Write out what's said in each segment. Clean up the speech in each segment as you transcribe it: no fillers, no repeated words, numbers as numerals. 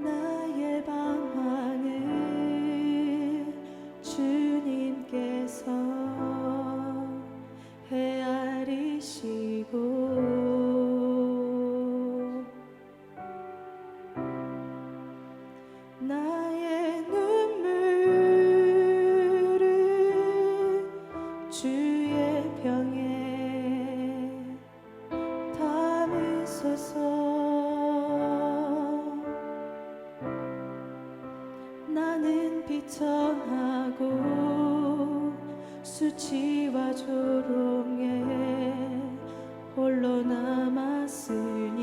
나의 방황을 주님께서 헤아리시고 나의 눈물을 주의 병에 담으소서. 나는 비천하고 수치와 조롱에 홀로 남았으니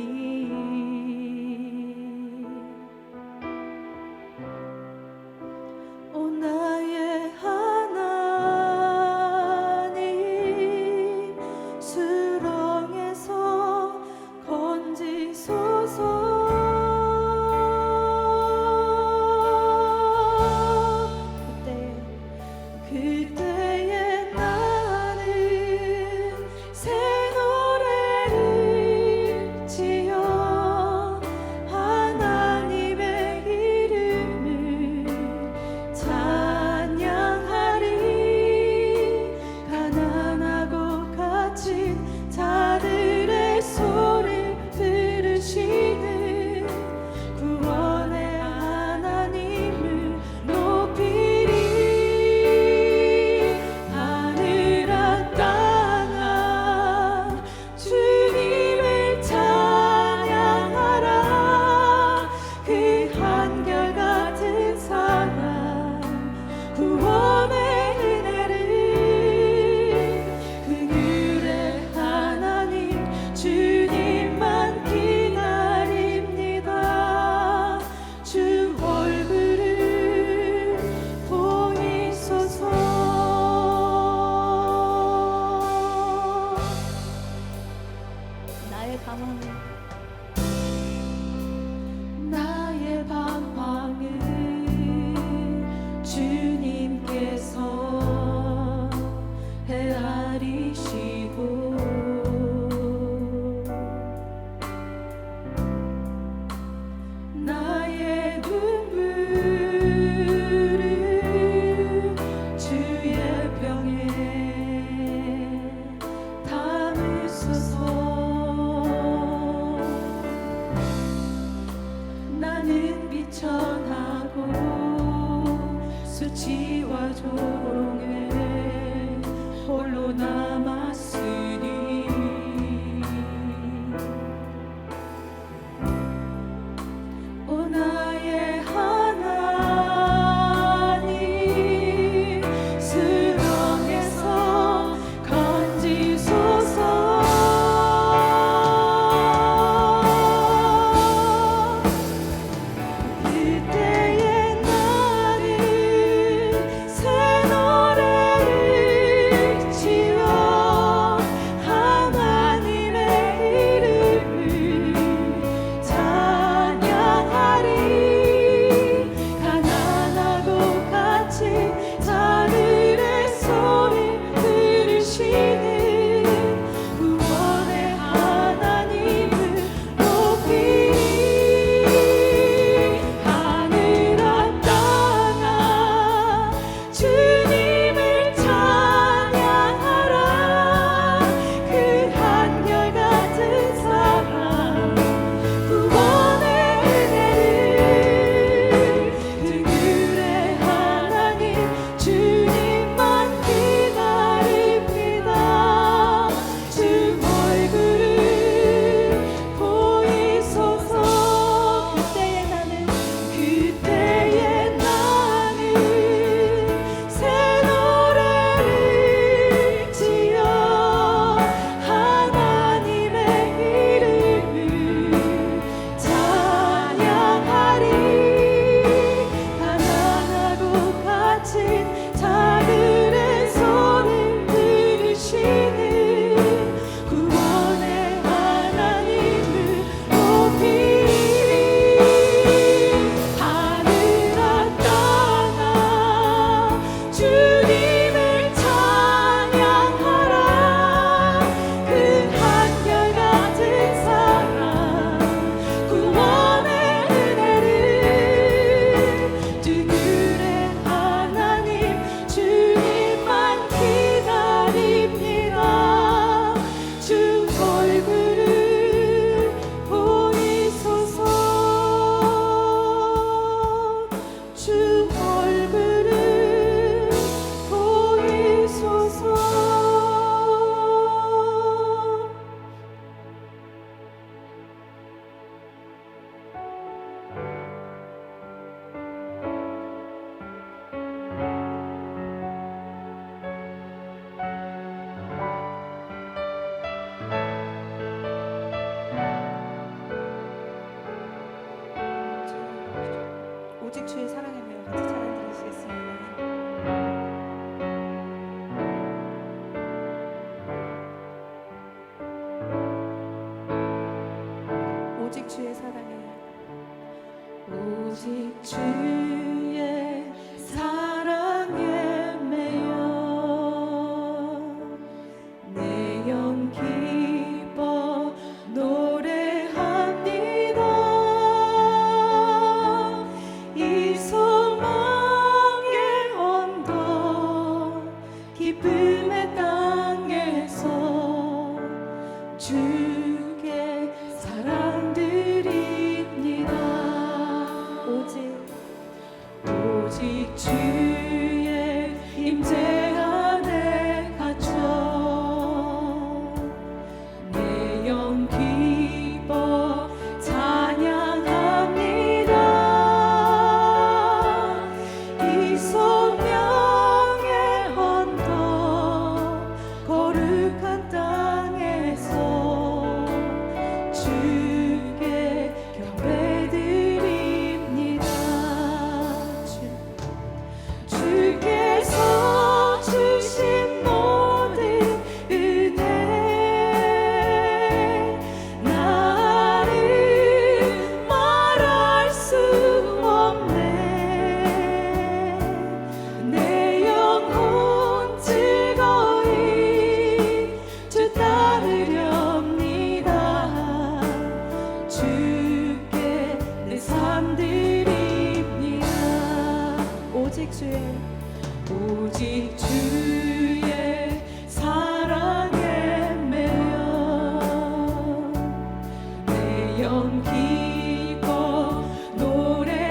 오 나의 하나님 수렁에서 건지소서. 수치와 조롱에 홀로 남았으니 오 나의 하나님 수렁에서 건지소서 그때의 나는 새 노래를 지어 하나님의 이름을 찬양하리 가난하고 갇힌 자들의 소리 들으시는 구원의 하나님을 높이리 하늘아 땅아 주님을 찬양하라 그 한결같은 사랑 구원의 은혜를 그들의 하나님 주님만 기다립니다 주 얼굴을 보이소서 그때의 나는 새 노래를 지어 하나님의 이름을 찬양하리 가난하고 갇힌 자들의 손을 들으시는 구원의 하나님을 높이리 하늘아 땅아 주님을 찬양하라 그 한결같은 사랑 구원의 은혜를 두그레 하나님 주님만 기다립니다 주 얼굴을 보이소서 주 얼굴을 보이소서 오직 주의 사랑에 매여 같이 찬양 드리시겠습니다. 오직 주의 사랑에 오직 주의 사랑에 매여 내 영 기뻐 노래합니다 이 소망의 언덕 기쁨의 땅에서 주께 사랑 드립니다 오직 주의 임재 안에 갇혀 내 영 기뻐 찬양합니다 이 소명의 언덕 거룩한 땅에서 주께 경배드립니다 주께서 주신 모든 은혜 나를 말할 수 없네 내 영혼 즐거이 주 따르렵니다 주께 내 삶 드립니다 오직 주의 사랑에 매여 내 영 기뻐 노래합니다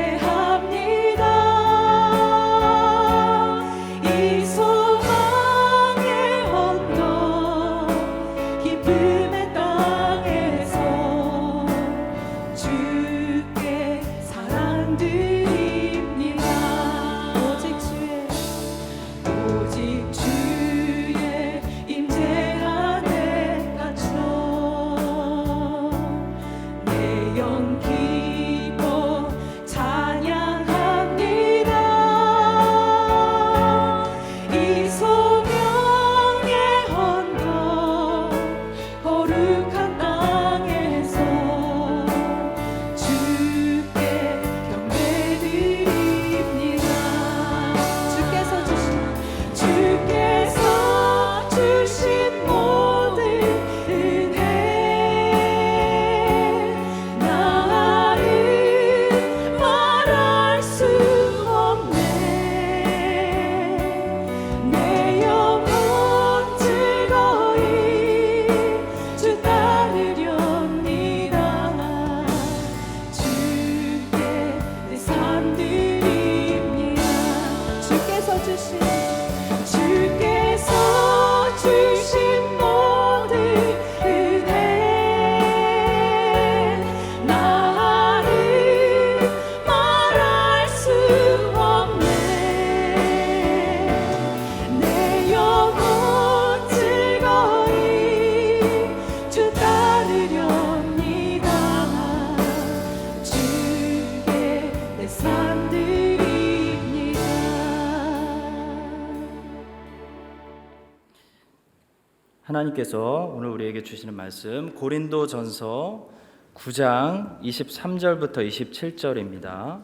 하나님께서 오늘 우리에게 주시는 말씀 고린도전서 9장 23절부터 27절입니다.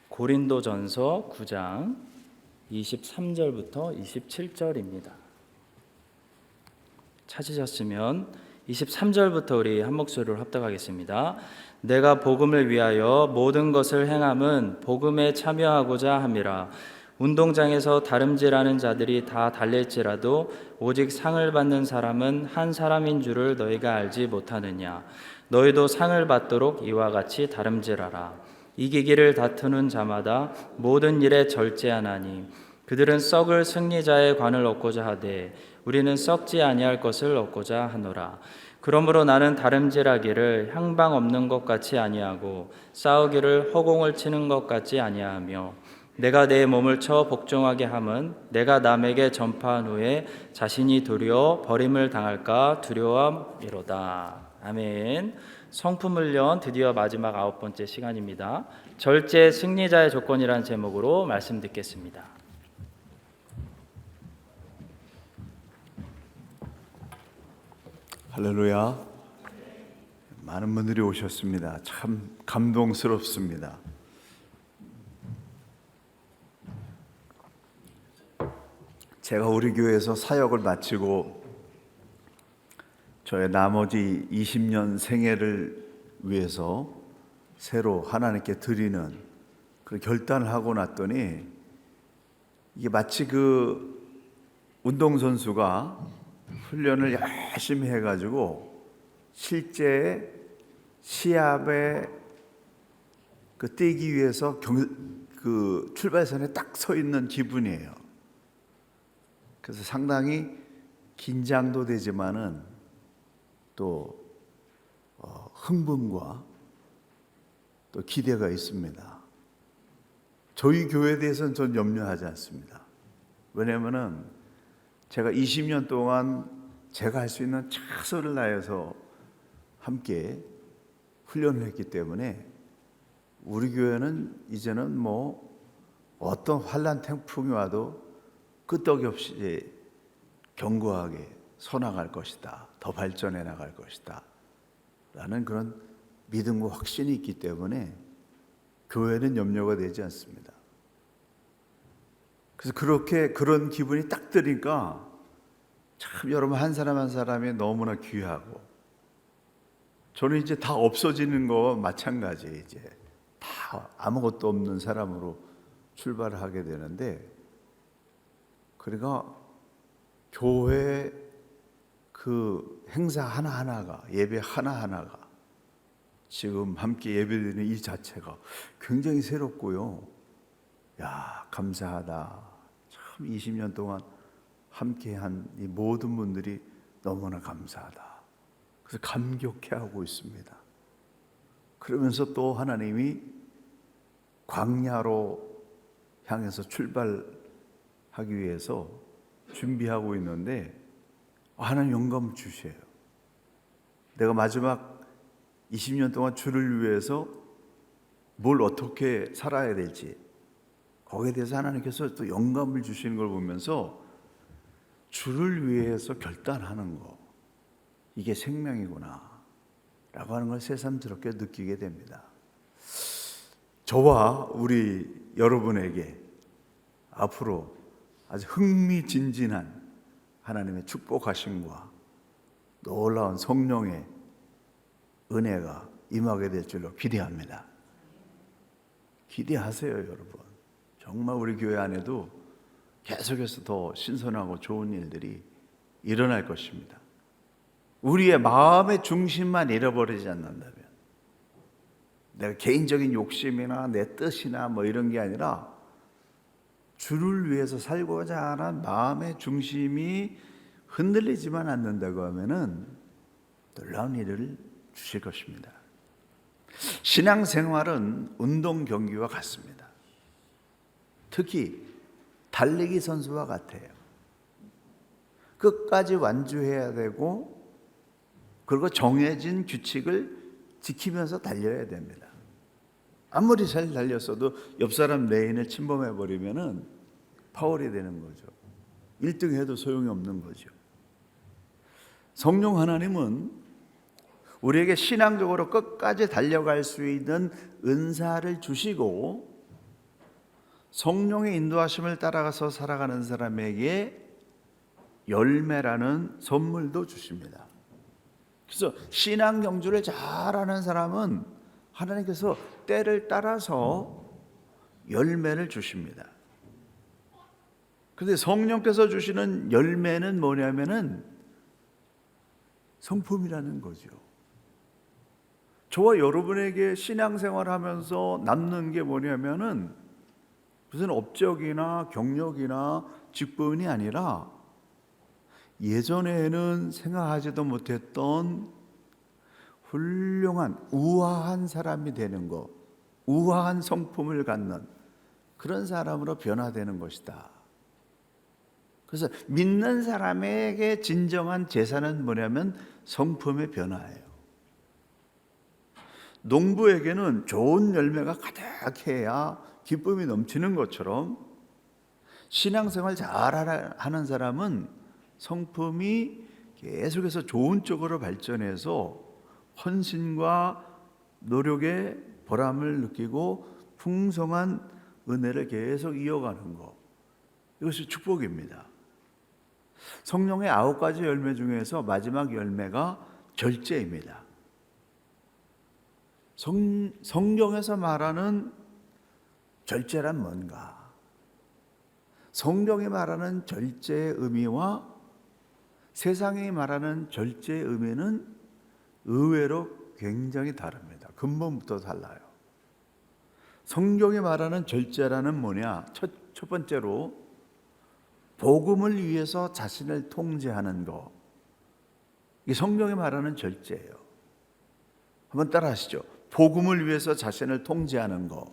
고린도전서 9장 23절부터 27절입니다. 찾으셨으면 23절부터 우리 한 목소리로 합독하겠습니다. 내가 복음을 위하여 모든 것을 행함은 복음에 참여하고자 함이라. 운동장에서 다름질하는 자들이 다 달릴지라도 오직 상을 받는 사람은 한 사람인 줄을 너희가 알지 못하느냐. 너희도 상을 받도록 이와 같이 다름질하라. 이기기를 다투는 자마다 모든 일에 절제하나니 그들은 썩을 승리자의 관을 얻고자 하되 우리는 썩지 아니할 것을 얻고자 하노라. 그러므로 나는 다름질하기를 향방 없는 것 같이 아니하고 싸우기를 허공을 치는 것 같이 아니하며 내가 내 몸을 쳐 복종하게 함은 내가 남에게 전파한 후에 자신이 도리어 버림을 당할까 두려움이로다. 아멘. 성품훈련 드디어 마지막 9번째 시간입니다. 절제 승리자의 조건이라는 제목으로 말씀 듣겠습니다. 할렐루야. 많은 분들이 오셨습니다. 참 감동스럽습니다. 제가 우리 교회에서 사역을 마치고 저의 나머지 20년 생애를 위해서 새로 하나님께 드리는 그 결단을 하고 났더니 이게 마치 그 운동선수가 훈련을 열심히 해가지고 실제 시합에 그 뛰기 위해서 그 출발선에 딱 서 있는 기분이에요. 그래서 상당히 긴장도 되지만은 또 흥분과 또 기대가 있습니다. 저희 교회에 대해서는 전 염려하지 않습니다. 왜냐하면은 제가 20년 동안 제가 할 수 있는 최선을 다해서 함께 훈련을 했기 때문에 우리 교회는 이제는 뭐 어떤 환난 태풍이 와도 끄떡이 없이 견고하게 서나갈 것이다. 더 발전해 나갈 것이다. 라는 그런 믿음과 확신이 있기 때문에 교회는 염려가 되지 않습니다. 그래서 그런 기분이 딱 드니까 참 여러분 한 사람 한 사람이 너무나 귀하고 저는 이제 다 없어지는 거 마찬가지 이제 다 아무것도 없는 사람으로 출발을 하게 되는데 그러니까 교회 그 행사 하나하나가 예배 하나하나가 지금 함께 예배드리는 이 자체가 굉장히 새롭고요. 야 감사하다. 참 20년 동안 함께한 이 모든 분들이 너무나 감사하다. 그래서 감격해하고 있습니다. 그러면서 또 하나님이 광야로 향해서 출발하기 위해서 준비하고 있는데 하나님 영감을 주셔요. 내가 마지막 20년 동안 주를 위해서 뭘 어떻게 살아야 될지 거기에 대해서 하나님께서 또 영감을 주시는 걸 보면서 주를 위해서 결단하는 거 이게 생명이구나 라고 하는 걸 새삼스럽게 느끼게 됩니다. 저와 우리 여러분에게 앞으로 아주 흥미진진한 하나님의 축복하심과 놀라운 성령의 은혜가 임하게 될 줄로 기대합니다. 기대하세요, 여러분. 정말 우리 교회 안에도 계속해서 더 신선하고 좋은 일들이 일어날 것입니다. 우리의 마음의 중심만 잃어버리지 않는다면 내가 개인적인 욕심이나 내 뜻이나 뭐 이런 게 아니라 주를 위해서 살고자 하는 마음의 중심이 흔들리지만 않는다고 하면은 놀라운 일을 주실 것입니다. 신앙생활은 운동 경기와 같습니다. 특히 달리기 선수와 같아요. 끝까지 완주해야 되고 그리고 정해진 규칙을 지키면서 달려야 됩니다. 아무리 잘 달렸어도 옆 사람 레인을 침범해 버리면은 파월이 되는 거죠. 1등 해도 소용이 없는 거죠. 성령 하나님은 우리에게 신앙적으로 끝까지 달려갈 수 있는 은사를 주시고 성령의 인도하심을 따라가서 살아가는 사람에게 열매라는 선물도 주십니다. 그래서 신앙 경주를 잘하는 사람은 하나님께서 때를 따라서 열매를 주십니다. 그런데 성령께서 주시는 열매는 뭐냐면은 성품이라는 거죠. 저와 여러분에게 신앙생활하면서 남는 게 뭐냐면은 무슨 업적이나 경력이나 직분이 아니라 예전에는 생각하지도 못했던 훌륭한 우아한 사람이 되는 것, 우아한 성품을 갖는 그런 사람으로 변화되는 것이다. 그래서 믿는 사람에게 진정한 재산은 뭐냐면 성품의 변화예요. 농부에게는 좋은 열매가 가득해야 기쁨이 넘치는 것처럼 신앙생활 잘하는 사람은 성품이 계속해서 좋은 쪽으로 발전해서 헌신과 노력의 보람을 느끼고 풍성한 은혜를 계속 이어가는 것, 이것이 축복입니다. 성령의 9가지 열매 중에서 마지막 열매가 절제입니다. 성경에서 말하는 절제란 뭔가? 성경이 말하는 절제의 의미와 세상이 말하는 절제의 의미는 의외로 굉장히 다릅니다. 근본부터 달라요. 성경이 말하는 절제라는 뭐냐? 첫 번째로 복음을 위해서 자신을 통제하는 것. 이게 성경이 말하는 절제예요. 한번 따라 하시죠. 복음을 위해서 자신을 통제하는 것.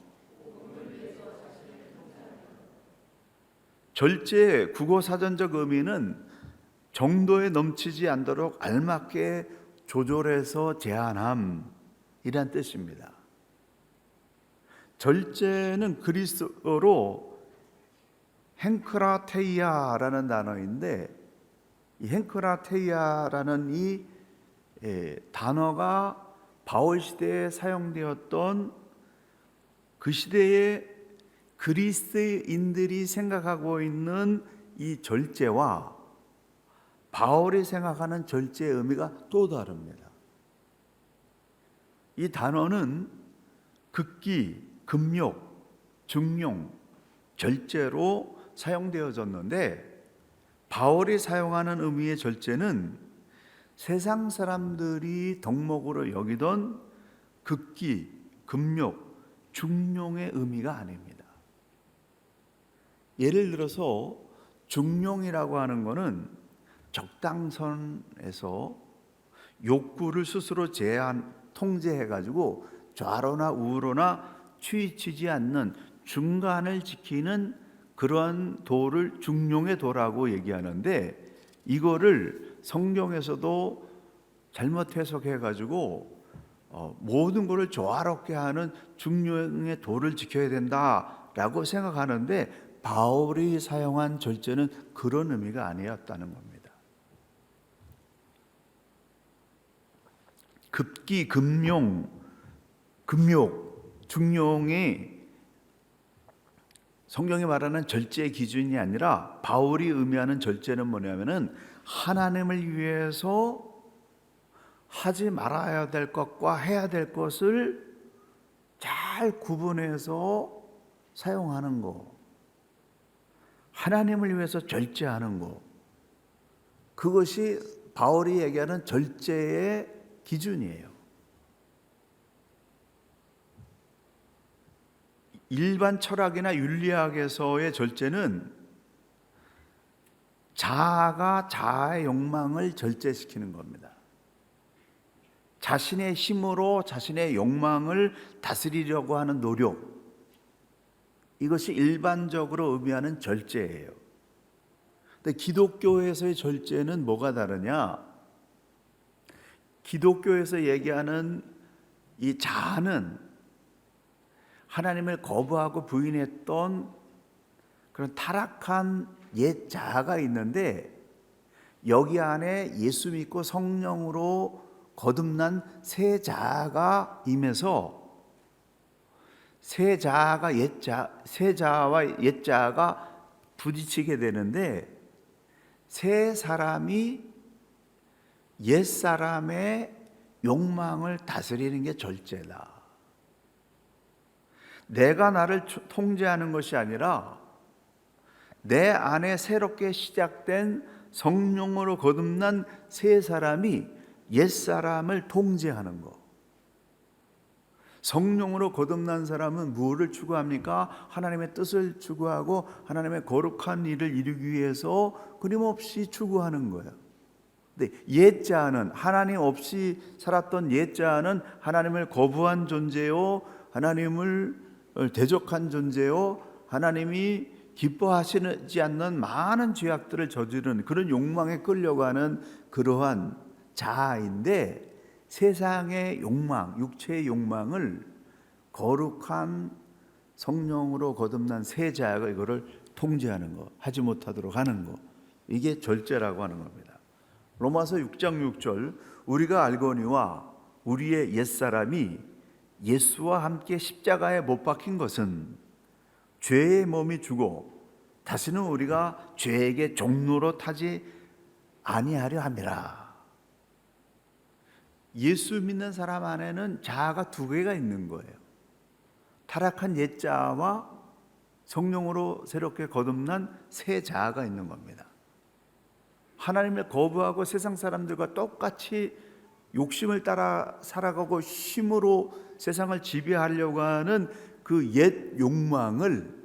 절제의 국어사전적 의미는 정도에 넘치지 않도록 알맞게 조절해서 제한함이란 뜻입니다. 절제는 그리스어로 행크라테이아라는 단어인데, 이 행크라테이아라는 이 단어가 바울 시대에 사용되었던 그 시대의 그리스인들이 생각하고 있는 이 절제와 바울이 생각하는 절제의 의미가 또 다릅니다. 이 단어는 극기, 금욕, 중용, 절제로 사용되어졌는데, 바울이 사용하는 의미의 절제는 세상 사람들이 덕목으로 여기던 극기, 금욕, 중용의 의미가 아닙니다. 예를 들어서 중용이라고 하는 것은 적당선에서 욕구를 스스로 통제해가지고 좌로나 우로나 치우치지 않는 중간을 지키는 그러한 도를 중용의 도라고 얘기하는데, 이거를 성경에서도 잘못 해석해가지고 모든 것을 조화롭게 하는 중용의 도를 지켜야 된다라고 생각하는데, 바울이 사용한 절제는 그런 의미가 아니었다는 겁니다. 급기, 금욕, 중용이 성경이 말하는 절제의 기준이 아니라 바울이 의미하는 절제는 뭐냐면은 하나님을 위해서 하지 말아야 될 것과 해야 될 것을 잘 구분해서 사용하는 거, 하나님을 위해서 절제하는 거, 그것이 바울이 얘기하는 절제의 기준이에요. 일반 철학이나 윤리학에서의 절제는 자아가 자아의 욕망을 절제시키는 겁니다. 자신의 힘으로 자신의 욕망을 다스리려고 하는 노력, 이것이 일반적으로 의미하는 절제예요. 근데 기독교에서의 절제는 뭐가 다르냐? 기독교에서 얘기하는 이 자아는 하나님을 거부하고 부인했던 그런 타락한 옛 자아가 있는데 여기 안에 예수 믿고 성령으로 거듭난 새 자아가 임해서 새 자아와 옛 자아가 부딪히게 되는데 새 사람이 옛 사람의 욕망을 다스리는 게 절제다. 내가 나를 통제하는 것이 아니라 내 안에 새롭게 시작된 성령으로 거듭난 새 사람이 옛 사람을 통제하는 것. 성령으로 거듭난 사람은 무엇을 추구합니까? 하나님의 뜻을 추구하고 하나님의 거룩한 일을 이루기 위해서 끊임없이 추구하는 거예요. 근데 옛 자아는, 하나님 없이 살았던 옛 자아는 하나님을 거부한 존재요, 하나님을 대적한 존재요, 하나님이 기뻐하시지 않는 많은 죄악들을 저지른 그런 욕망에 끌려가는 그러한 자아인데, 세상의 욕망, 육체의 욕망을 거룩한 성령으로 거듭난 새 자아가 이거를 통제하는 거, 하지 못하도록 하는 거, 이게 절제라고 하는 겁니다. 로마서 6장 6절, 우리가 알거니와 우리의 옛사람이 예수와 함께 십자가에 못 박힌 것은 죄의 몸이 죽어 다시는 우리가 죄에게 종로로 타지 아니하려 함이라. 예수 믿는 사람 안에는 자아가 두 개가 있는 거예요. 타락한 옛 자아와 성령으로 새롭게 거듭난 새 자아가 있는 겁니다. 하나님을 거부하고 세상 사람들과 똑같이 욕심을 따라 살아가고 힘으로 세상을 지배하려고 하는 그 옛 욕망을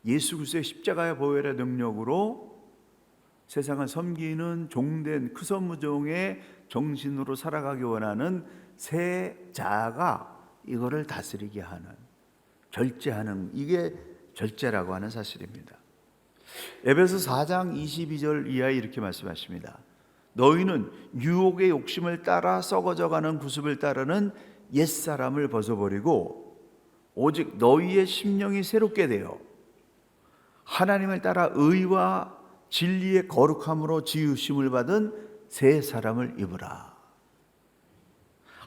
예수 그리스도의 십자가의 보혈의 능력으로 세상을 섬기는 종된 크선무종의 정신으로 살아가기 원하는 새 자아가 이거를 다스리게 하는, 절제하는, 이게 절제라고 하는 사실입니다. 에베소 4장 22절 이하에 이렇게 말씀하십니다. 너희는 유혹의 욕심을 따라 썩어져가는 구습을 따르는 옛사람을 벗어버리고 오직 너희의 심령이 새롭게 되어 하나님을 따라 의와 진리의 거룩함으로 지으심을 받은 새 사람을 입으라.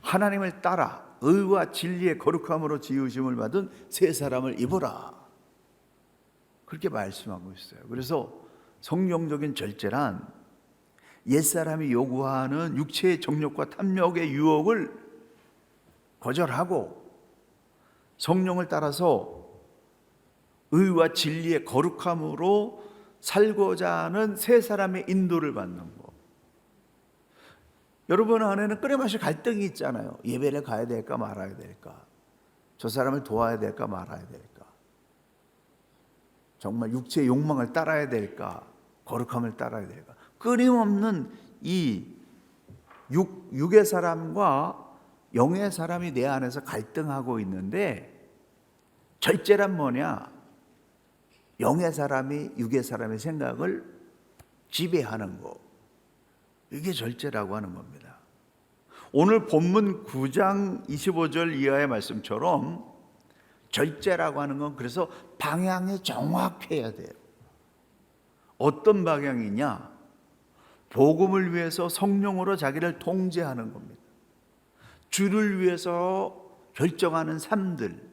하나님을 따라 의와 진리의 거룩함으로 지으심을 받은 새 사람을 입으라. 그렇게 말씀하고 있어요. 그래서 성경적인 절제란 옛사람이 요구하는 육체의 정욕과 탐욕의 유혹을 거절하고 성령을 따라서 의와 진리의 거룩함으로 살고자 하는 새 사람의 인도를 받는 것. 여러분 안에는 끊임없이 갈등이 있잖아요. 예배를 가야 될까 말아야 될까, 저 사람을 도와야 될까 말아야 될까, 정말 육체의 욕망을 따라야 될까, 거룩함을 따라야 될까. 끊임없는 이 육의 사람과 영의 사람이 내 안에서 갈등하고 있는데, 절제란 뭐냐? 영의 사람이 육의 사람의 생각을 지배하는 거, 이게 절제라고 하는 겁니다. 오늘 본문 9장 25절 이하의 말씀처럼 절제라고 하는 건 그래서 방향이 정확해야 돼요. 어떤 방향이냐? 복음을 위해서 성령으로 자기를 통제하는 겁니다. 주를 위해서 결정하는 삶들,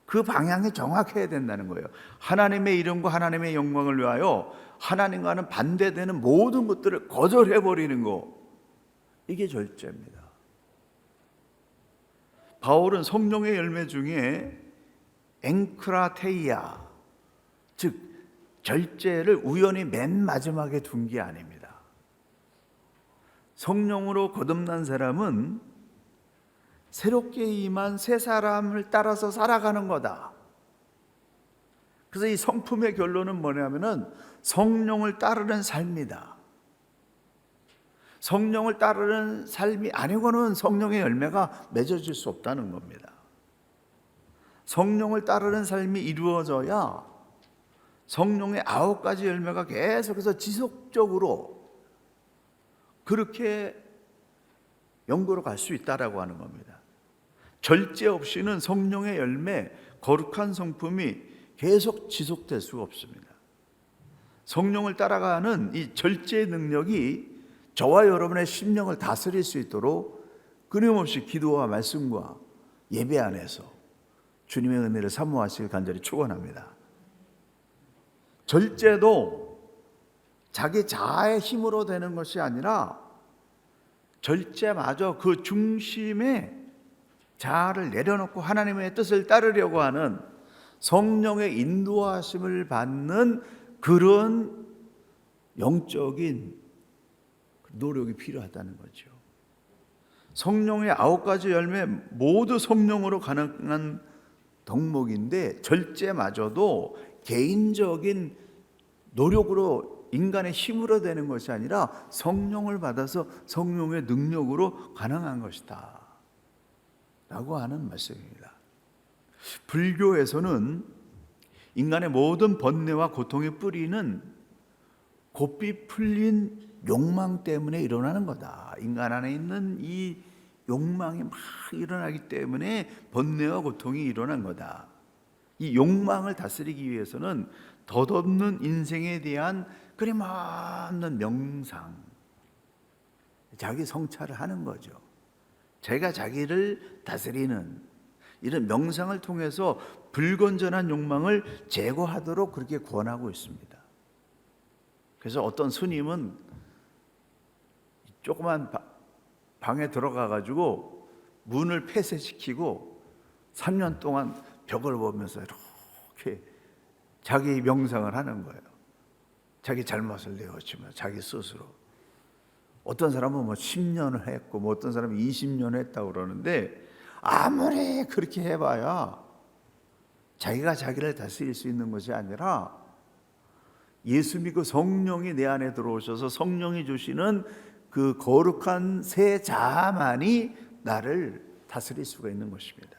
그 방향이 정확해야 된다는 거예요. 하나님의 이름과 하나님의 영광을 위하여 하나님과는 반대되는 모든 것들을 거절해버리는 거, 이게 절제입니다. 바울은 성령의 열매 중에 엥크라테이아, 즉 절제를 우연히 맨 마지막에 둔 게 아닙니다. 성령으로 거듭난 사람은 새롭게 임한 새 사람을 따라서 살아가는 거다. 그래서 이 성품의 결론은 뭐냐면은 성령을 따르는 삶이다. 성령을 따르는 삶이 아니고는 성령의 열매가 맺어질 수 없다는 겁니다. 성령을 따르는 삶이 이루어져야 성령의 9가지 열매가 계속해서 지속적으로 그렇게 영도로 갈 수 있다라고 하는 겁니다. 절제 없이는 성령의 열매, 거룩한 성품이 계속 지속될 수가 없습니다. 성령을 따라가는 이 절제의 능력이 저와 여러분의 심령을 다스릴 수 있도록 끊임없이 기도와 말씀과 예배 안에서 주님의 은혜를 사모하시길 간절히 축원합니다. 절제도 자기 자아의 힘으로 되는 것이 아니라 절제마저 그 중심에 자아를 내려놓고 하나님의 뜻을 따르려고 하는 성령의 인도하심을 받는 그런 영적인 노력이 필요하다는 거죠. 성령의 9가지 열매 모두 성령으로 가능한 덕목인데 절제마저도 개인적인 노력으로 인간의 힘으로 되는 것이 아니라 성령을 받아서 성령의 능력으로 가능한 것이다 라고 하는 말씀입니다. 불교에서는 인간의 모든 번뇌와 고통의 뿌리는 곱비 풀린 욕망 때문에 일어나는 거다. 인간 안에 있는 이 욕망이 막 일어나기 때문에 번뇌와 고통이 일어난 거다. 이 욕망을 다스리기 위해서는 덧없는 인생에 대한 끊임없는 명상, 자기 성찰을 하는 거죠. 자기가 자기를 다스리는 이런 명상을 통해서 불건전한 욕망을 제거하도록 그렇게 권하고 있습니다. 그래서 어떤 스님은 조그만 방에 들어가 가지고 문을 폐쇄시키고 3년 동안 벽을 보면서 이렇게 자기 명상을 하는 거예요. 자기 잘못을 내어치면 자기 스스로. 어떤 사람은 뭐 10년을 했고 뭐 어떤 사람은 20년 했다고 그러는데 아무리 그렇게 해봐야 자기가 자기를 다스릴 수 있는 것이 아니라 예수 믿고 성령이 내 안에 들어오셔서 성령이 주시는 그 거룩한 새 자아만이 나를 다스릴 수가 있는 것입니다.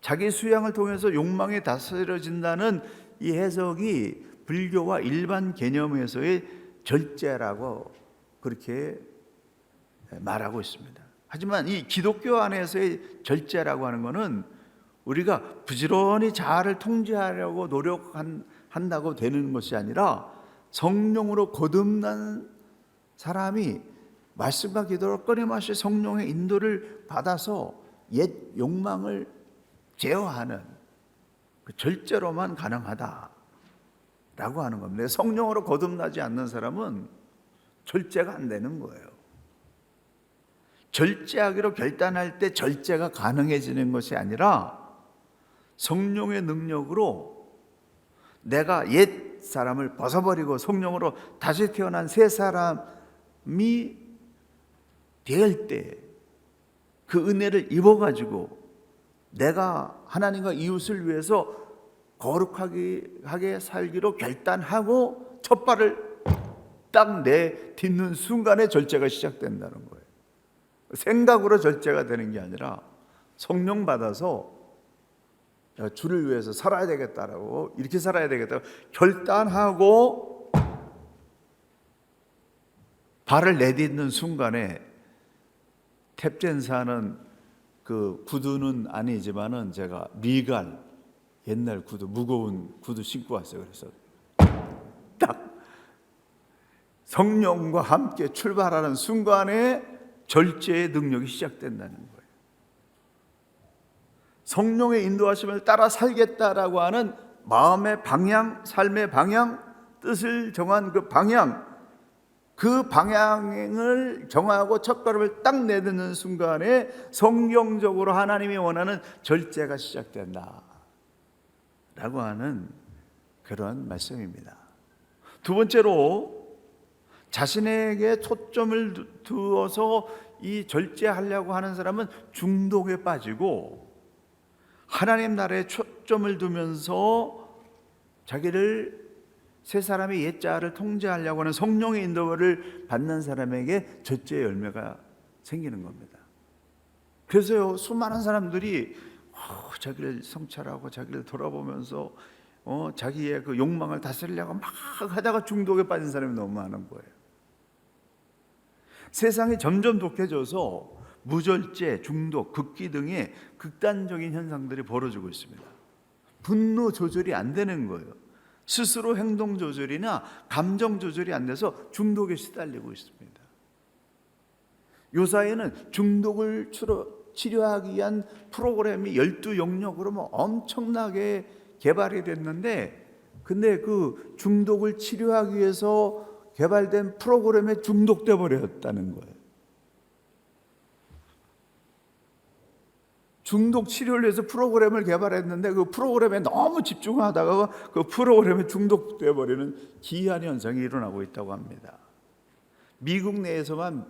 자기 수양을 통해서 욕망이 다스려진다는 이 해석이 불교와 일반 개념에서의 절제라고 그렇게 말하고 있습니다. 하지만 이 기독교 안에서의 절제라고 하는 것은 우리가 부지런히 자아를 통제하려고 노력한다고 되는 것이 아니라 성령으로 거듭난 사람이 말씀과 기도로 끊임없이 성령의 인도를 받아서 옛 욕망을 제어하는 그 절제로만 가능하다라고 하는 겁니다. 성령으로 거듭나지 않는 사람은 절제가 안 되는 거예요. 절제하기로 결단할 때 절제가 가능해지는 것이 아니라 성령의 능력으로 내가 옛 사람을 벗어버리고 성령으로 다시 태어난 새 사람이 될 때 그 은혜를 입어가지고 내가 하나님과 이웃을 위해서 거룩하게 살기로 결단하고 첫 발을 딱 내딛는 순간에 절제가 시작된다는 거예요. 생각으로 절제가 되는 게 아니라 성령 받아서 주를 위해서 살아야 되겠다라고 이렇게 살아야 되겠다고 결단하고 발을 내딛는 순간에 탭젠사는 그 구두는 아니지만은 제가 리갈 옛날 구두 무거운 구두 신고 왔어요. 그래서 딱 성령과 함께 출발하는 순간에 절제의 능력이 시작된다는 거예요. 성령의 인도하심을 따라 살겠다라고 하는 마음의 방향, 삶의 방향, 뜻을 정한 그 방향을 정하고 첫걸음을 딱 내딛는 순간에 성경적으로 하나님이 원하는 절제가 시작된다 라고 하는 그런 말씀입니다. 두 번째로 자신에게 초점을 두어서 이 절제하려고 하는 사람은 중독에 빠지고 하나님 나라에 초점을 두면서 자기를 새 사람의 옛 자아를 통제하려고 하는 성령의 인도를 받는 사람에게 절제의 열매가 생기는 겁니다. 그래서요, 수많은 사람들이 자기를 성찰하고 자기를 돌아보면서 자기의 그 욕망을 다스리려고 막 하다가 중독에 빠진 사람이 너무 많은 거예요. 세상이 점점 독해져서 무절제, 중독, 극기 등의 극단적인 현상들이 벌어지고 있습니다. 분노 조절이 안 되는 거예요. 스스로 행동 조절이나 감정 조절이 안 돼서 중독에 시달리고 있습니다. 요사이는 중독을 치료하기 위한 프로그램이 12영역으로 뭐 엄청나게 개발이 됐는데, 근데 그 중독을 치료하기 위해서 개발된 프로그램에 중독돼 버렸다는 거예요. 중독 치료를 위해서 프로그램을 개발했는데 그 프로그램에 너무 집중하다가 그 프로그램에 중독돼 버리는 기이한 현상이 일어나고 있다고 합니다. 미국 내에서만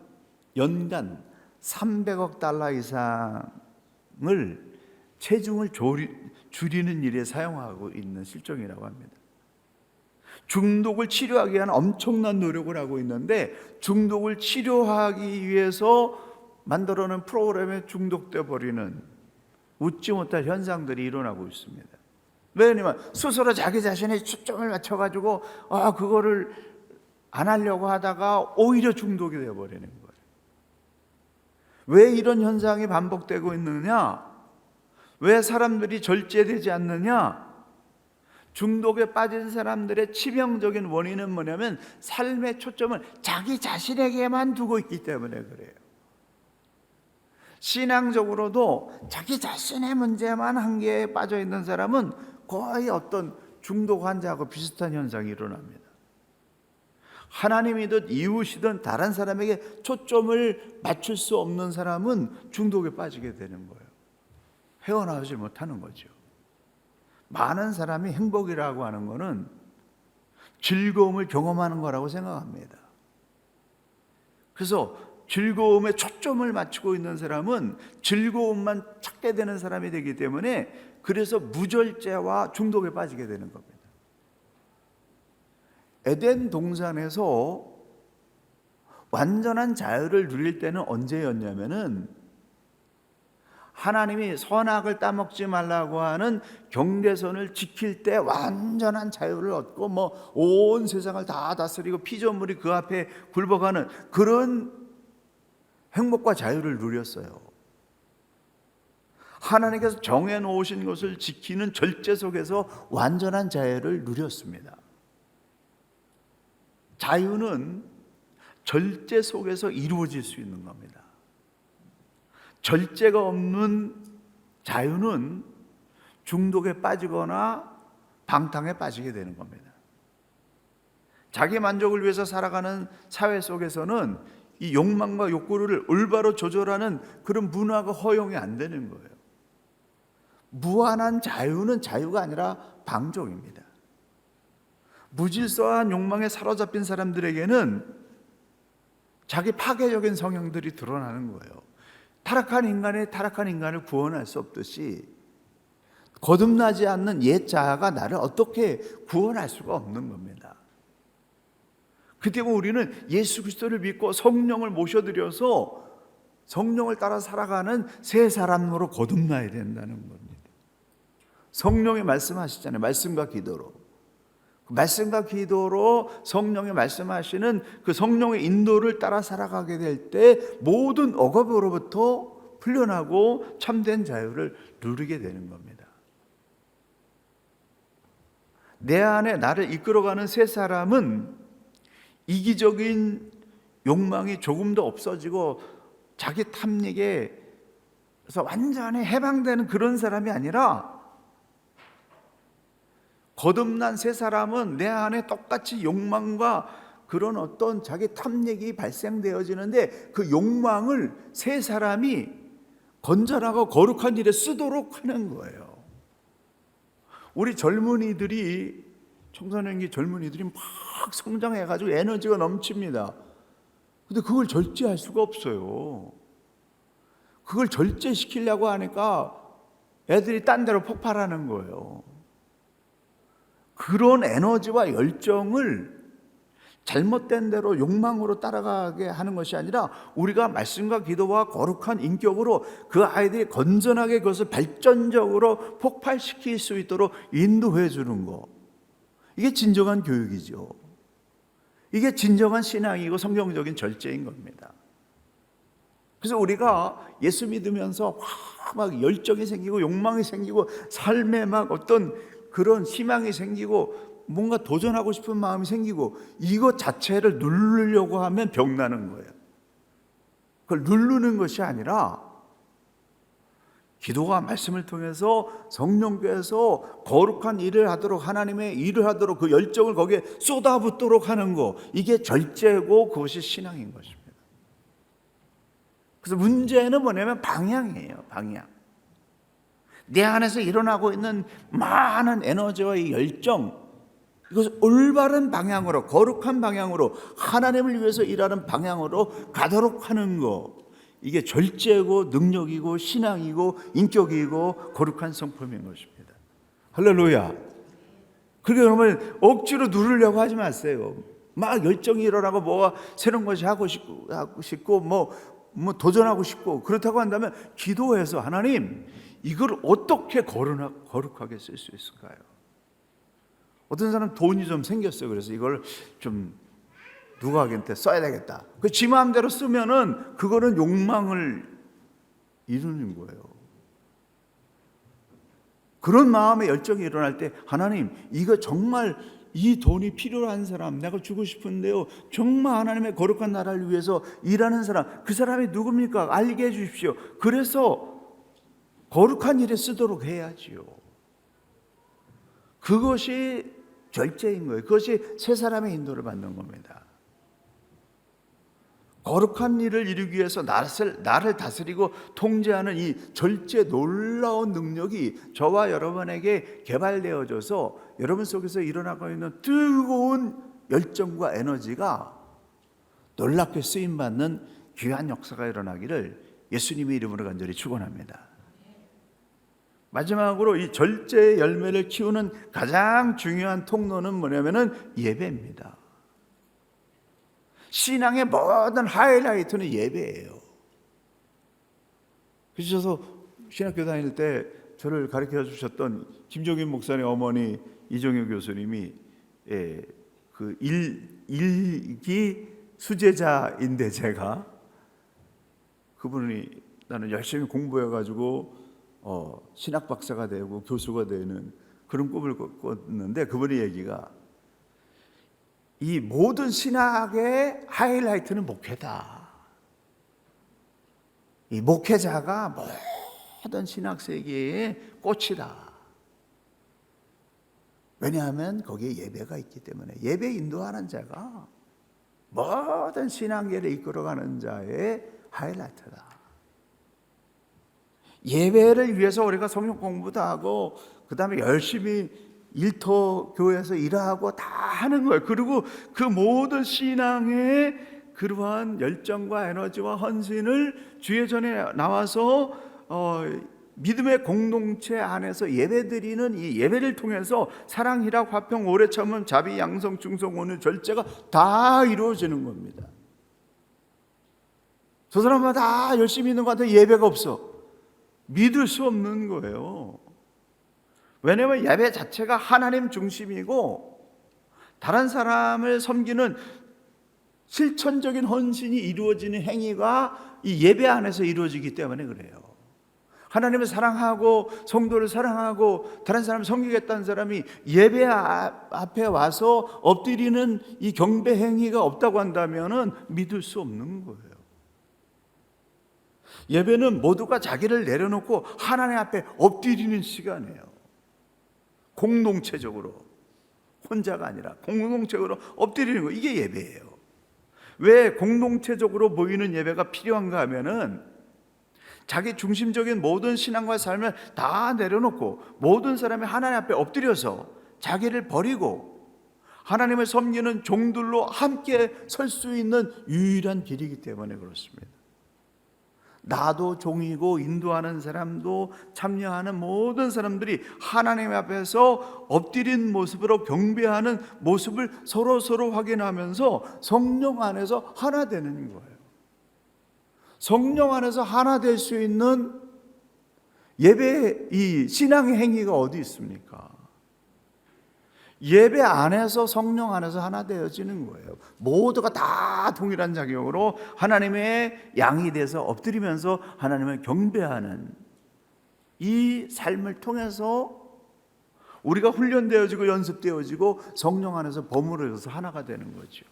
연간 300억 달러 이상을 체중을 줄이는 일에 사용하고 있는 실정이라고 합니다. 중독을 치료하기 위한 엄청난 노력을 하고 있는데, 중독을 치료하기 위해서 만들어낸 프로그램에 중독돼 버리는 웃지 못할 현상들이 일어나고 있습니다. 왜냐면 스스로 자기 자신의 초점을 맞춰가지고 그거를 안 하려고 하다가 오히려 중독이 되어버리는 거예요. 왜 이런 현상이 반복되고 있느냐? 왜 사람들이 절제되지 않느냐? 중독에 빠진 사람들의 치명적인 원인은 뭐냐면 삶의 초점을 자기 자신에게만 두고 있기 때문에 그래요. 신앙적으로도 자기 자신의 문제만 한계에 빠져 있는 사람은 거의 어떤 중독 환자하고 비슷한 현상이 일어납니다. 하나님이든 이웃이든 다른 사람에게 초점을 맞출 수 없는 사람은 중독에 빠지게 되는 거예요. 헤어나오지 못하는 거죠. 많은 사람이 행복이라고 하는 것은 즐거움을 경험하는 거라고 생각합니다. 그래서 즐거움에 초점을 맞추고 있는 사람은 즐거움만 찾게 되는 사람이 되기 때문에, 그래서 무절제와 중독에 빠지게 되는 겁니다. 에덴 동산에서 완전한 자유를 누릴 때는 언제였냐면은, 하나님이 선악을 따먹지 말라고 하는 경계선을 지킬 때 완전한 자유를 얻고 온 세상을 다 다스리고 피조물이 그 앞에 굴복하는 그런 행복과 자유를 누렸어요. 하나님께서 정해놓으신 것을 지키는 절제 속에서 완전한 자유를 누렸습니다. 자유는 절제 속에서 이루어질 수 있는 겁니다. 절제가 없는 자유는 중독에 빠지거나 방탕에 빠지게 되는 겁니다. 자기 만족을 위해서 살아가는 사회 속에서는 이 욕망과 욕구를 올바로 조절하는 그런 문화가 허용이 안 되는 거예요. 무한한 자유는 자유가 아니라 방종입니다. 무질서한 욕망에 사로잡힌 사람들에게는 자기 파괴적인 성향들이 드러나는 거예요. 타락한 인간을 구원할 수 없듯이 거듭나지 않는 옛 자아가 나를 어떻게 구원할 수가 없는 겁니다. 그 때문에 우리는 예수 그리스도를 믿고 성령을 모셔드려서 성령을 따라 살아가는 새 사람으로 거듭나야 된다는 겁니다. 성령이 말씀하시잖아요. 말씀과 기도로. 말씀과 기도로 성령이 말씀하시는 그 성령의 인도를 따라 살아가게 될 때 모든 억압으로부터 풀려나고 참된 자유를 누리게 되는 겁니다. 내 안에 나를 이끌어가는 새 사람은 이기적인 욕망이 조금 더 없어지고 자기 탐닉에서 완전히 해방되는 그런 사람이 아니라, 거듭난 새 사람은 내 안에 똑같이 욕망과 그런 어떤 자기 탐닉이 발생되어지는데 그 욕망을 새 사람이 건전하고 거룩한 일에 쓰도록 하는 거예요. 우리 젊은이들이, 청소년기 젊은이들이 막 성장해가지고 에너지가 넘칩니다. 근데 그걸 절제할 수가 없어요. 그걸 절제시키려고 하니까 애들이 딴 데로 폭발하는 거예요. 그런 에너지와 열정을 잘못된 대로 욕망으로 따라가게 하는 것이 아니라 우리가 말씀과 기도와 거룩한 인격으로 그 아이들이 건전하게 그것을 발전적으로 폭발시킬 수 있도록 인도해 주는 것, 이게 진정한 교육이죠. 이게 진정한 신앙이고 성경적인 절제인 겁니다. 그래서 우리가 예수 믿으면서 막 열정이 생기고 욕망이 생기고 삶에 막 어떤 그런 희망이 생기고 뭔가 도전하고 싶은 마음이 생기고 이것 자체를 누르려고 하면 병나는 거예요. 그걸 누르는 것이 아니라 기도와 말씀을 통해서 성령께서 거룩한 일을 하도록 하나님의 일을 하도록 그 열정을 거기에 쏟아붓도록 하는 거, 이게 절제고 그것이 신앙인 것입니다. 그래서 문제는 뭐냐면 방향이에요. 방향. 내 안에서 일어나고 있는 많은 에너지와 이 열정, 이것을 올바른 방향으로, 거룩한 방향으로, 하나님을 위해서 일하는 방향으로 가도록 하는 거, 이게 절제고 능력이고 신앙이고 인격이고 거룩한 성품인 것입니다. 할렐루야. 그러니까 여러분 억지로 누르려고 하지 마세요. 막 열정이 일어나고 뭐가 새로운 것이 하고 싶고 뭐 도전하고 싶고 그렇다고 한다면 기도해서 하나님 이걸 어떻게 거룩하게 쓸 수 있을까요? 어떤 사람 돈이 좀 생겼어요. 그래서 이걸 좀 누구한테 써야 되겠다. 그 지 마음대로 쓰면은 그거는 욕망을 이루는 거예요. 그런 마음의 열정이 일어날 때 하나님 이거 정말 이 돈이 필요한 사람 내가 주고 싶은데요. 정말 하나님의 거룩한 나라를 위해서 일하는 사람 그 사람이 누굽니까? 알게 해주십시오. 그래서 거룩한 일에 쓰도록 해야지요. 그것이 절제인 거예요. 그것이 세 사람의 인도를 받는 겁니다. 거룩한 일을 이루기 위해서 나를 다스리고 통제하는 이 절제 놀라운 능력이 저와 여러분에게 개발되어져서 여러분 속에서 일어나고 있는 뜨거운 열정과 에너지가 놀랍게 쓰임받는 귀한 역사가 일어나기를 예수님의 이름으로 간절히 축원합니다. 마지막으로 이 절제의 열매를 키우는 가장 중요한 통로는 뭐냐면은 예배입니다. 신앙의 모든 하이라이트는 예배예요. 그래서 신학교 다닐 때 저를 가르쳐 주셨던 김종인 목사님 어머니 이종효 교수님이 그 일기 수제자인데 제가 그분이 나는 열심히 공부해가지고 신학 박사가 되고 교수가 되는 그런 꿈을 꿨는데 그분의 얘기가 이 모든 신학의 하이라이트는 목회다. 이 목회자가 모든 신학 세계의 꽃이다. 왜냐하면 거기에 예배가 있기 때문에 예배 인도하는 자가 모든 신앙계를 이끌어가는 자의 하이라이트다. 예배를 위해서 우리가 성경 공부도 하고 그 다음에 열심히 일터 교회에서 일하고 다 하는 거예요. 그리고 그 모든 신앙의 그러한 열정과 에너지와 헌신을 주의 전에 나와서 믿음의 공동체 안에서 예배드리는 이 예배를 통해서 사랑, 희락, 화평, 오래 참음, 자비, 양성, 충성, 온유, 절제가 다 이루어지는 겁니다. 저 사람마다 다 열심히 있는 것 같아요. 예배가 없어. 믿을 수 없는 거예요. 왜냐하면 예배 자체가 하나님 중심이고 다른 사람을 섬기는 실천적인 헌신이 이루어지는 행위가 이 예배 안에서 이루어지기 때문에 그래요. 하나님을 사랑하고 성도를 사랑하고 다른 사람을 섬기겠다는 사람이 예배 앞에 와서 엎드리는 이 경배 행위가 없다고 한다면 믿을 수 없는 거예요. 예배는 모두가 자기를 내려놓고 하나님 앞에 엎드리는 시간이에요. 공동체적으로, 혼자가 아니라 공동체적으로 엎드리는 거, 이게 예배예요. 왜 공동체적으로 모이는 예배가 필요한가 하면은 자기 중심적인 모든 신앙과 삶을 다 내려놓고 모든 사람이 하나님 앞에 엎드려서 자기를 버리고 하나님을 섬기는 종들로 함께 설 수 있는 유일한 길이기 때문에 그렇습니다. 나도 종이고 인도하는 사람도 참여하는 모든 사람들이 하나님 앞에서 엎드린 모습으로 경배하는 모습을 서로 확인하면서 성령 안에서 하나 되는 거예요. 성령 안에서 하나 될 수 있는 예배, 이 신앙의 행위가 어디 있습니까? 예배 안에서 성령 안에서 하나 되어지는 거예요. 모두가 다 동일한 자격으로 하나님의 양이 돼서 엎드리면서 하나님을 경배하는 이 삶을 통해서 우리가 훈련되어지고 연습되어지고 성령 안에서 버무려져서 하나가 되는 거죠.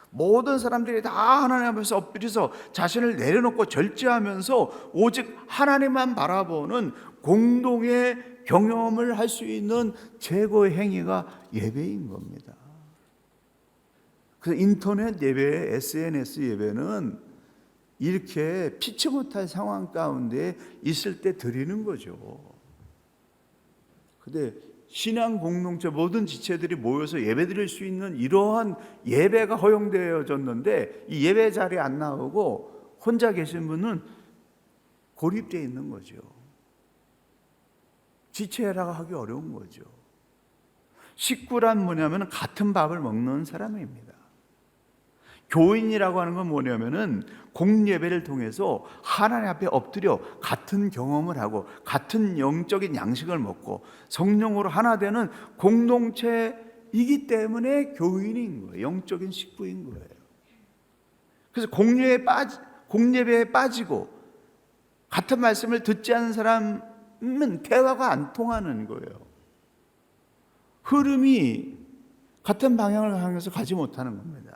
모든 사람들이 다 하나님 앞에서 엎드려서 자신을 내려놓고 절제하면서 오직 하나님만 바라보는 공동의 경험을 할 수 있는 최고의 행위가 예배인 겁니다. 그래서 인터넷 예배, SNS 예배는 이렇게 피치 못할 상황 가운데 있을 때 드리는 거죠. 근데 신앙 공동체 모든 지체들이 모여서 예배 드릴 수 있는 이러한 예배가 허용되어졌는데 이 예배 자리에 안 나오고 혼자 계신 분은 고립되어 있는 거죠. 지체라 하기 어려운 거죠. 식구란 뭐냐면 같은 밥을 먹는 사람입니다. 교인이라고 하는 건 뭐냐면은 공예배를 통해서 하나님 앞에 엎드려 같은 경험을 하고 같은 영적인 양식을 먹고 성령으로 하나 되는 공동체이기 때문에 교인인 거예요. 영적인 식구인 거예요. 그래서 공예배에 빠지고 같은 말씀을 듣지 않은 사람은 대화가 안 통하는 거예요. 흐름이 같은 방향을 향해서 가지 못하는 겁니다.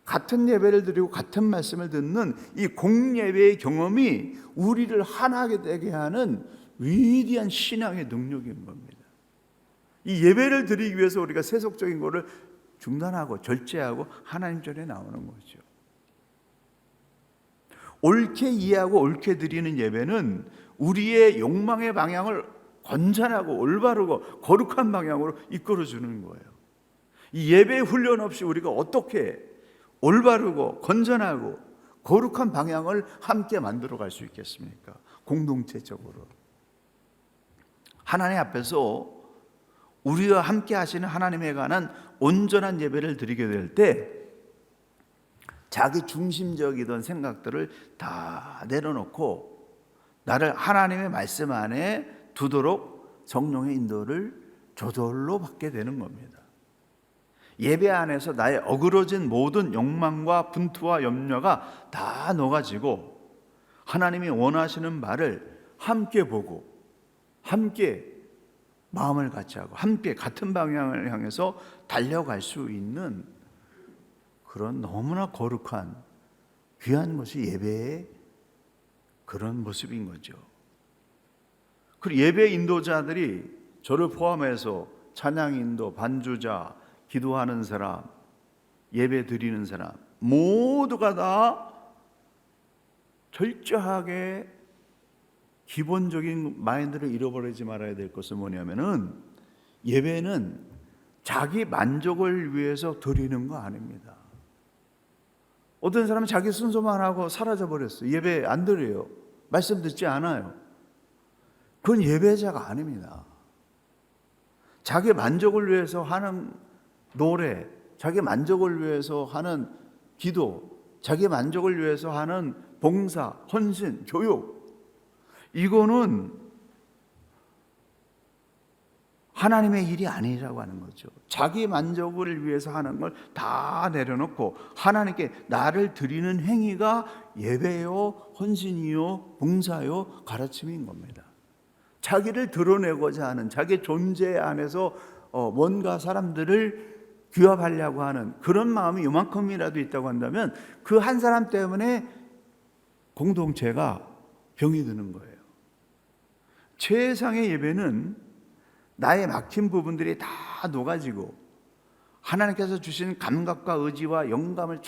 같은 예배를 드리고 같은 말씀을 듣는 이 공예배의 경험이 우리를 하나게 되게 하는 위대한 신앙의 능력인 겁니다. 이 예배를 드리기 위해서 우리가 세속적인 것을 중단하고 절제하고 하나님 전에 나오는 거죠. 옳게 이해하고 옳게 드리는 예배는 우리의 욕망의 방향을 건전하고 올바르고 거룩한 방향으로 이끌어주는 거예요. 이 예배 훈련 없이 우리가 어떻게 올바르고 건전하고 거룩한 방향을 함께 만들어 갈 수 있겠습니까? 공동체적으로. 하나님 앞에서 우리와 함께 하시는 하나님에 관한 온전한 예배를 드리게 될 때 자기 중심적이던 생각들을 다 내려놓고 나를 하나님의 말씀 안에 두도록 성령의 인도를 저절로 받게 되는 겁니다. 예배 안에서 나의 어그러진 모든 욕망과 분투와 염려가 다 녹아지고 하나님이 원하시는 말을 함께 보고 함께 마음을 같이 하고 함께 같은 방향을 향해서 달려갈 수 있는 그런 너무나 거룩한 귀한 것이 예배의 그런 모습인 거죠. 그리고 예배 인도자들이 저를 포함해서 찬양 인도, 반주자, 기도하는 사람, 예배 드리는 사람 모두가 다 철저하게 기본적인 마인드를 잃어버리지 말아야 될 것은 뭐냐면은 예배는 자기 만족을 위해서 드리는 거 아닙니다. 어떤 사람은 자기 순서만 하고 사라져 버렸어요. 예배 안 드려요. 말씀 듣지 않아요. 그건 예배자가 아닙니다. 자기 만족을 위해서 하는 노래, 자기 만족을 위해서 하는 기도, 자기 만족을 위해서 하는 봉사, 헌신, 교육, 이거는 하나님의 일이 아니라고 하는 거죠. 자기 만족을 위해서 하는 걸 다 내려놓고 하나님께 나를 드리는 행위가 예배요, 헌신이요, 봉사요, 가르침인 겁니다. 자기를 드러내고자 하는 자기 존재 안에서 뭔가 사람들을 규합하려고 하는 그런 마음이 요만큼이라도 있다고 한다면 그 한 사람 때문에 공동체가 병이 드는 거예요. 최상의 예배는 나의 막힌 부분들이 다 녹아지고 하나님께서 주신 감각과 의지와 영감을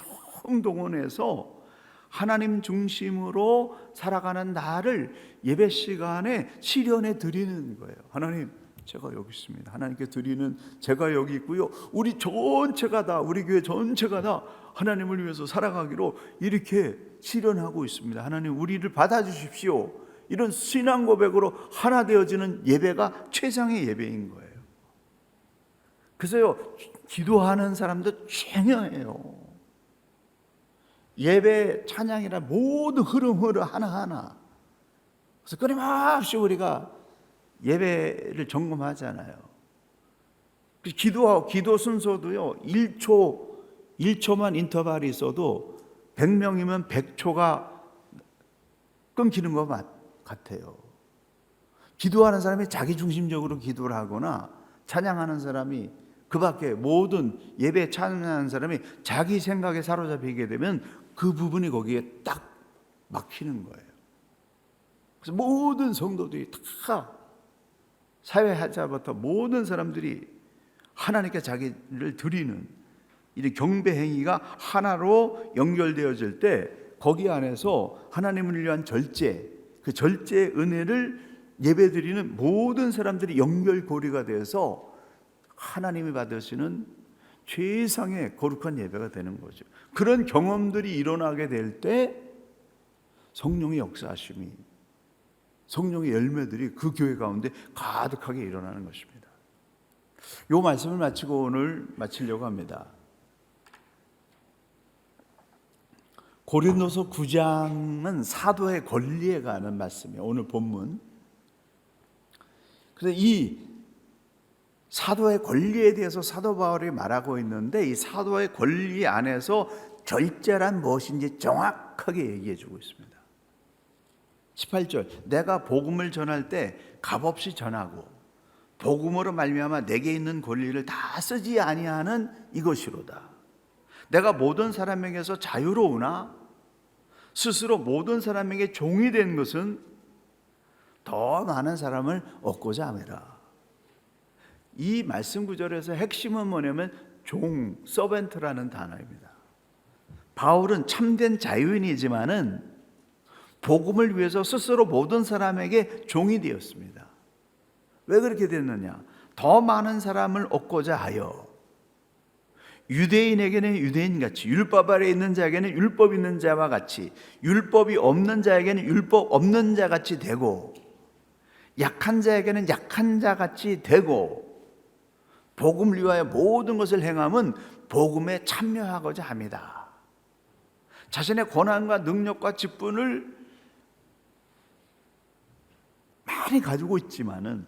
총동원해서 하나님 중심으로 살아가는 나를 예배 시간에 실현해 드리는 거예요. 하나님, 제가 여기 있습니다. 하나님께 드리는 제가 여기 있고요. 우리 전체가 다, 우리 교회 전체가 다 하나님을 위해서 살아가기로 이렇게 실현하고 있습니다. 하나님, 우리를 받아주십시오. 이런 신앙 고백으로 하나 되어지는 예배가 최상의 예배인 거예요. 그래서요, 기도하는 사람도 중요해요. 예배 찬양이라 모든 흐름 하나하나. 그래서 끊임없이 우리가 예배를 점검하잖아요. 기도 순서도요 1초만 인터벌이 있어도 100명이면 100초가 끊기는 것 같아요. 기도하는 사람이 자기중심적으로 기도를 하거나 찬양하는 사람이, 그 밖에 모든 예배 찬양하는 사람이 자기 생각에 사로잡히게 되면 그 부분이 거기에 딱 막히는 거예요. 그래서 모든 성도들이 다, 사회하자부터 모든 사람들이 하나님께 자기를 드리는 이 경배 행위가 하나로 연결되어질 때 거기 안에서 하나님을 위한 절제, 그 절제의 은혜를 예배드리는 모든 사람들이 연결고리가 되어서 하나님이 받으시는 최상의 거룩한 예배가 되는 거죠. 그런 경험들이 일어나게 될 때 성령의 역사하심이, 성령의 열매들이 그 교회 가운데 가득하게 일어나는 것입니다. 이 말씀을 마치고 오늘 마치려고 합니다. 고린도서 9장은 사도의 권리에 관한 말씀이에요. 오늘 본문. 그래서 이 사도의 권리에 대해서 사도 바울이 말하고 있는데, 이 사도의 권리 안에서 절제란 무엇인지 정확하게 얘기해 주고 있습니다. 18절, 내가 복음을 전할 때 값없이 전하고 복음으로 말미암아 내게 있는 권리를 다 쓰지 아니하는 이것이로다. 내가 모든 사람에게서 자유로우나 스스로 모든 사람에게 종이 된 것은 더 많은 사람을 얻고자 함이라. 이 말씀 구절에서 핵심은 뭐냐면 종, 서벤트라는 단어입니다. 바울은 참된 자유인이지만은 복음을 위해서 스스로 모든 사람에게 종이 되었습니다. 왜 그렇게 됐느냐? 더 많은 사람을 얻고자 하여 유대인에게는 유대인같이, 율법 아래 있는 자에게는 율법 있는 자와 같이, 율법이 없는 자에게는 율법 없는 자같이 되고, 약한 자에게는 약한 자같이 되고, 복음을 위하여 모든 것을 행함은 복음에 참여하고자 합니다. 자신의 권한과 능력과 직분을 많이 가지고 있지만은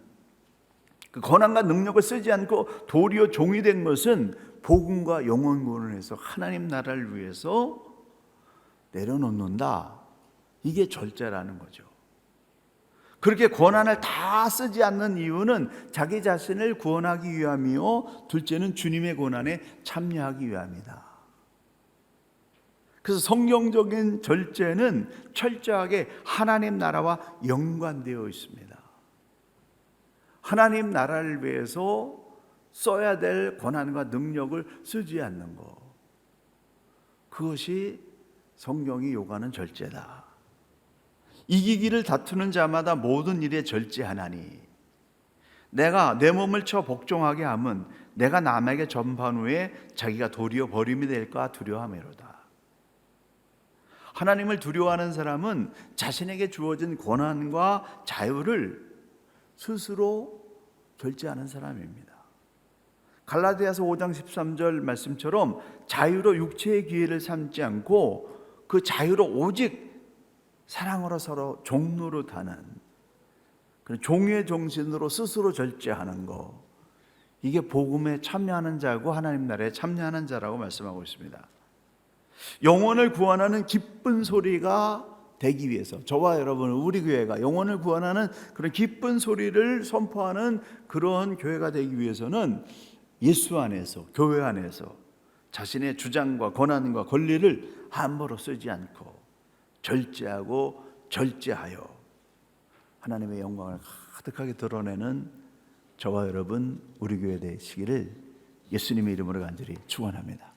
그 권한과 능력을 쓰지 않고 도리어 종이 된 것은 복음과 영원군을 해서 하나님 나라를 위해서 내려놓는다. 이게 절제라는 거죠. 그렇게 권한을 다 쓰지 않는 이유는 자기 자신을 구원하기 위함이요, 둘째는 주님의 권한에 참여하기 위함이다. 그래서 성경적인 절제는 철저하게 하나님 나라와 연관되어 있습니다. 하나님 나라를 위해서 써야 될 권한과 능력을 쓰지 않는 것, 그것이 성경이 요구하는 절제다. 이기기를 다투는 자마다 모든 일에 절제하나니 내가 내 몸을 쳐 복종하게 함은 내가 남에게 전파한 후에 자기가 도리어 버림이 될까 두려워함이로다. 하나님을 두려워하는 사람은 자신에게 주어진 권한과 자유를 스스로 절제하는 사람입니다. 갈라디아서 5장 13절 말씀처럼 자유로 육체의 기회를 삼지 않고 그 자유로 오직 사랑으로 서로 종노릇하는 그런 종의 정신으로 스스로 절제하는 것, 이게 복음에 참여하는 자고 하나님 나라에 참여하는 자라고 말씀하고 있습니다. 영혼을 구원하는 기쁜 소리가 되기 위해서 저와 여러분, 우리 교회가 영혼을 구원하는 그런 기쁜 소리를 선포하는 그런 교회가 되기 위해서는 예수 안에서, 교회 안에서 자신의 주장과 권한과 권리를 함부로 쓰지 않고 절제하고 절제하여 하나님의 영광을 가득하게 드러내는 저와 여러분, 우리 교회 되시기를 예수님의 이름으로 간절히 축원합니다.